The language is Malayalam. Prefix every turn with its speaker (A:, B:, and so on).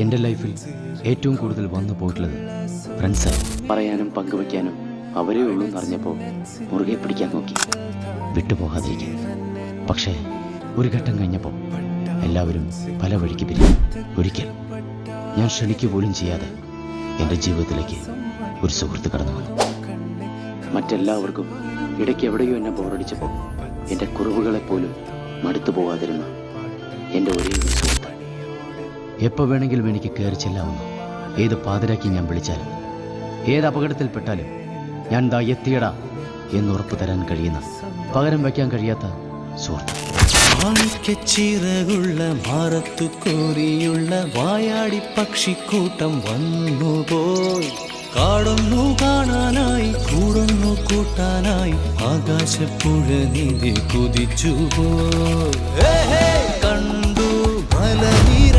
A: എൻ്റെ ലൈഫിൽ ഏറ്റവും കൂടുതൽ വന്നു പോയിട്ടുള്ളത് ഫ്രണ്ട്സ്. പറയാനും പങ്കുവയ്ക്കാനും അവരേ ഉള്ളൂ എന്നറിഞ്ഞപ്പോൾ മുറുകെ പിടിക്കാൻ നോക്കി, വിട്ടുപോകാതിരിക്കാൻ. പക്ഷേ ഒരു ഘട്ടം കഴിഞ്ഞപ്പോൾ എല്ലാവരും പല വഴിക്ക് പിരിഞ്ഞു. ഒരിക്കൽ ഞാൻ ക്ഷണിക്കുക പോലും ചെയ്യാതെ എൻ്റെ ജീവിതത്തിലേക്ക് ഒരു സുഹൃത്ത് കടന്നു വന്നു. മറ്റെല്ലാവർക്കും ഇടയ്ക്ക് എവിടെയോ എന്നെ ബോറടിച്ചപ്പോൾ എൻ്റെ കുറവുകളെപ്പോലും മടുത്തു പോകാതിരുന്ന എൻ്റെ ഒരേ ഒരു സുഹൃത്ത്. എപ്പോൾ വേണമെങ്കിലും എനിക്ക് കയറി ചെല്ലാവുന്നു. ഏത് പാതിരാക്കി ഞാൻ വിളിച്ചാലും ഏത് അപകടത്തിൽപ്പെട്ടാലും ഞാൻ ദാ എത്തിയടാ എന്നുറപ്പ് തരാൻ കഴിയുന്ന, പകരം വയ്ക്കാൻ കഴിയാത്ത സുഹൃത്ത്.
B: ചിറകുള്ള ഭാരത്തു കോരിയുള്ള വായാടി പക്ഷിക്കൂട്ടം വന്നുപോയി. കാടൊന്നു കാണാനായി കൂടൊന്നു കൂട്ടാനായി ആകാശപ്പുഴ നീതി കുതിച്ചുപോയി. കണ്ടു മലനിര